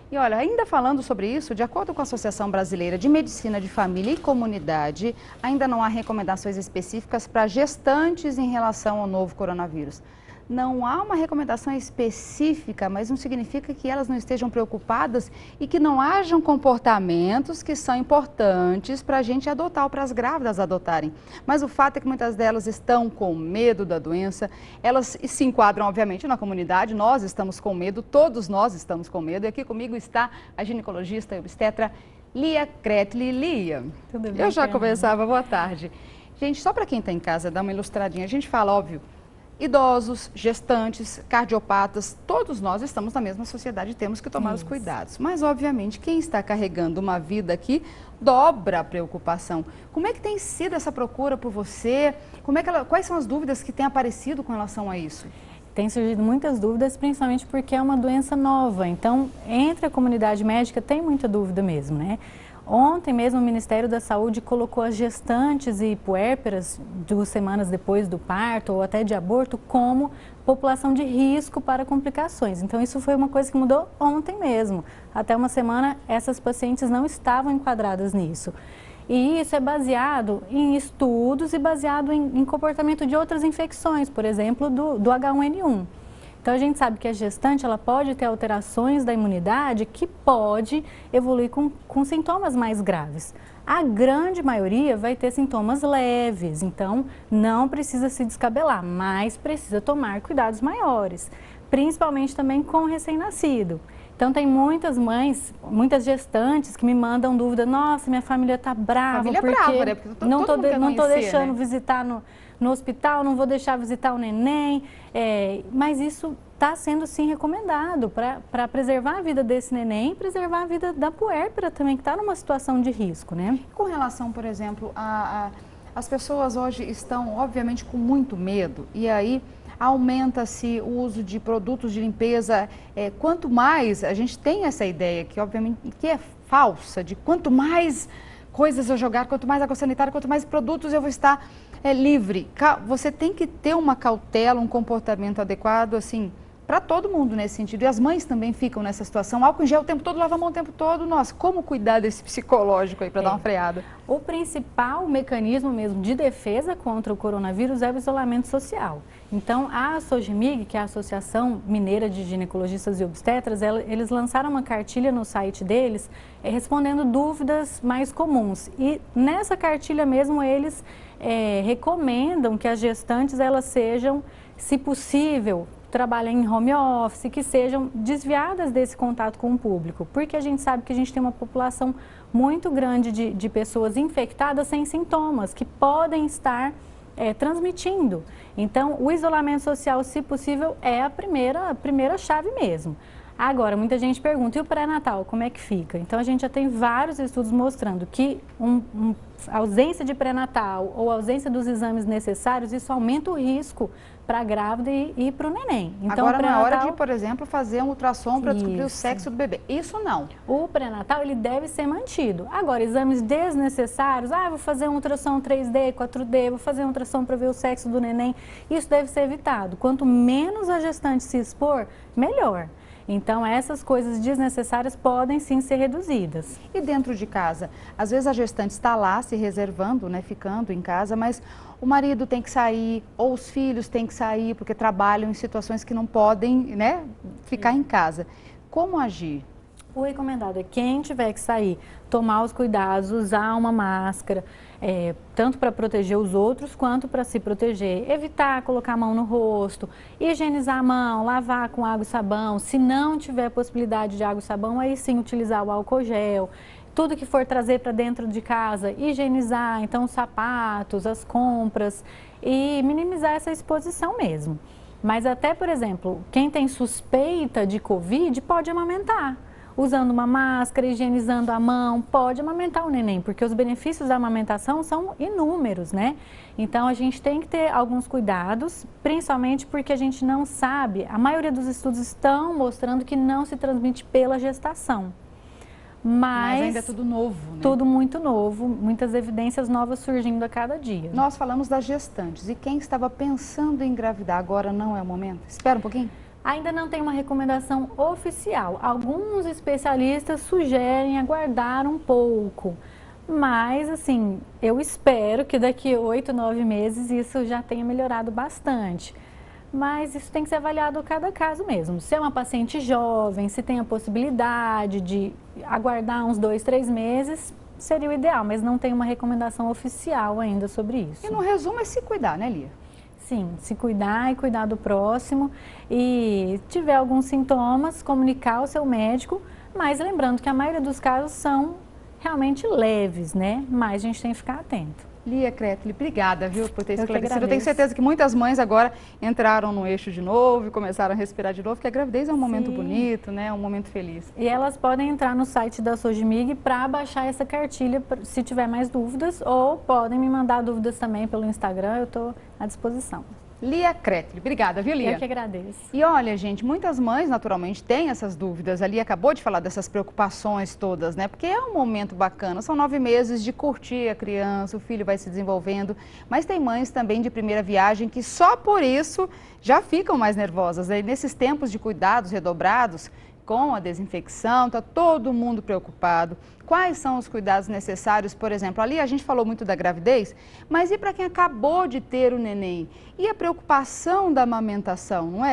E olha, ainda falando sobre isso, de acordo com a Associação Brasileira de Medicina de Família e Comunidade, ainda não há recomendações específicas para gestantes em relação ao novo coronavírus. Não há uma recomendação específica, mas não significa que elas não estejam preocupadas e que não hajam comportamentos que são importantes para a gente adotar ou para as grávidas adotarem. Mas o fato é que muitas delas estão com medo da doença, elas se enquadram, obviamente, na comunidade, nós estamos com medo, todos nós estamos com medo. E aqui comigo está a ginecologista e obstetra Lia Kretli. Lia, Tudo bem, eu já Fernanda? conversava, boa tarde. Gente, só para quem está em casa, dar uma ilustradinha, a gente fala, óbvio, idosos, gestantes, cardiopatas, todos nós estamos na mesma sociedade e temos que tomar os cuidados. Mas, obviamente, quem está carregando uma vida aqui dobra a preocupação. Como é que tem sido essa procura por você? Quais são as dúvidas que têm aparecido com relação a isso? Tem surgido muitas dúvidas, principalmente porque é uma doença nova. Então, entre a comunidade médica tem muita dúvida mesmo, né? Ontem mesmo o Ministério da Saúde colocou as gestantes e puérperas 2 semanas depois do parto ou até de aborto como população de risco para complicações. Então isso foi uma coisa que mudou ontem mesmo. Até uma semana essas pacientes não estavam enquadradas nisso. E isso é baseado em estudos e baseado em comportamento de outras infecções, por exemplo, do H1N1. Então, a gente sabe que a gestante ela pode ter alterações da imunidade que pode evoluir com sintomas mais graves. A grande maioria vai ter sintomas leves, então não precisa se descabelar, mas precisa tomar cuidados maiores, principalmente também com o recém-nascido. Então, tem muitas mães, muitas gestantes que me mandam dúvida, nossa, minha família está brava, Família porque brava, né? Porque não estou deixando, né, visitar no hospital, não vou deixar visitar o neném, mas isso está sendo sim recomendado para preservar a vida desse neném e preservar a vida da puérpera também, que está numa situação de risco, né? Com relação, por exemplo, as pessoas hoje estão, obviamente, com muito medo e aí aumenta-se o uso de produtos de limpeza. Quanto mais, a gente tem essa ideia que, obviamente, que é falsa, de quanto mais coisas eu jogar, quanto mais água sanitária, quanto mais produtos eu vou estar livre. Você tem que ter uma cautela, um comportamento adequado, assim, para todo mundo nesse sentido. E as mães também ficam nessa situação. Álcool em gel o tempo todo, lava a mão o tempo todo. Nossa, como cuidar desse psicológico aí para dar uma freada? O principal mecanismo mesmo de defesa contra o coronavírus é o isolamento social. Então, a SOGMIG, que é a Associação Mineira de Ginecologistas e Obstetras, eles lançaram uma cartilha no site deles, respondendo dúvidas mais comuns. E nessa cartilha mesmo, eles recomendam que as gestantes, elas sejam, se possível, trabalhem em home office, que sejam desviadas desse contato com o público, porque a gente sabe que a gente tem uma população muito grande de pessoas infectadas sem sintomas, que podem estar transmitindo. Então, o isolamento social, se possível, é a primeira chave mesmo. Agora, muita gente pergunta, e o pré-natal, como é que fica? Então, a gente já tem vários estudos mostrando que a ausência de pré-natal ou a ausência dos exames necessários, isso aumenta o risco para a grávida e para o neném. Então, agora, na hora de, por exemplo, fazer um ultrassom para descobrir o sexo do bebê, isso não. O pré-natal, ele deve ser mantido. Agora, exames desnecessários, vou fazer um ultrassom 3D, 4D, vou fazer um ultrassom para ver o sexo do neném, isso deve ser evitado. Quanto menos a gestante se expor, melhor. Então, essas coisas desnecessárias podem sim ser reduzidas. E dentro de casa? Às vezes a gestante está lá se reservando, né, ficando em casa, mas o marido tem que sair ou os filhos têm que sair porque trabalham em situações que não podem, né, ficar em casa. Como agir? O recomendado é quem tiver que sair, tomar os cuidados, usar uma máscara, tanto para proteger os outros quanto para se proteger. Evitar colocar a mão no rosto, higienizar a mão, lavar com água e sabão. Se não tiver possibilidade de água e sabão, aí sim utilizar o álcool gel. Tudo que for trazer para dentro de casa, higienizar, então os sapatos, as compras e minimizar essa exposição mesmo. Mas até, por exemplo, quem tem suspeita de Covid pode amamentar. Usando uma máscara, higienizando a mão, pode amamentar o neném, porque os benefícios da amamentação são inúmeros, né? Então, a gente tem que ter alguns cuidados, principalmente porque a gente não sabe, a maioria dos estudos estão mostrando que não se transmite pela gestação. Mas ainda é tudo novo, né? Tudo muito novo, muitas evidências novas surgindo a cada dia. Nós falamos das gestantes e quem estava pensando em engravidar agora não é o momento? Espera um pouquinho. Ainda não tem uma recomendação oficial. Alguns especialistas sugerem aguardar um pouco. Mas, assim, eu espero que daqui 8, 9 meses isso já tenha melhorado bastante. Mas isso tem que ser avaliado cada caso mesmo. Se é uma paciente jovem, se tem a possibilidade de aguardar uns 2, 3 meses, seria o ideal, mas não tem uma recomendação oficial ainda sobre isso. E no resumo é se cuidar, né, Lia? Sim, se cuidar e cuidar do próximo. E tiver alguns sintomas, comunicar ao seu médico, mas lembrando que a maioria dos casos são realmente leves, né? Mas a gente tem que ficar atento. Lia Kretli, obrigada, viu, por ter esclarecido. Eu tenho agradeço. certeza que muitas mães agora entraram no eixo de novo e começaram a respirar de novo, porque a gravidez é um momento bonito, né? Um momento feliz. E elas podem entrar no site da Sojimig para baixar essa cartilha se tiver mais dúvidas, ou podem me mandar dúvidas também pelo Instagram, eu estou à disposição. Lia Kretli, obrigada, viu, Lia? Eu que agradeço. E olha, gente, muitas mães naturalmente têm essas dúvidas. A Lia acabou de falar dessas preocupações todas, né? Porque é um momento bacana, são 9 meses de curtir a criança, o filho vai se desenvolvendo. Mas tem mães também de primeira viagem que só por isso já ficam mais nervosas. E nesses tempos de cuidados redobrados, com a desinfecção, está todo mundo preocupado. Quais são os cuidados necessários? Por exemplo, ali a gente falou muito da gravidez, mas e para quem acabou de ter o neném? E a preocupação da amamentação, não é?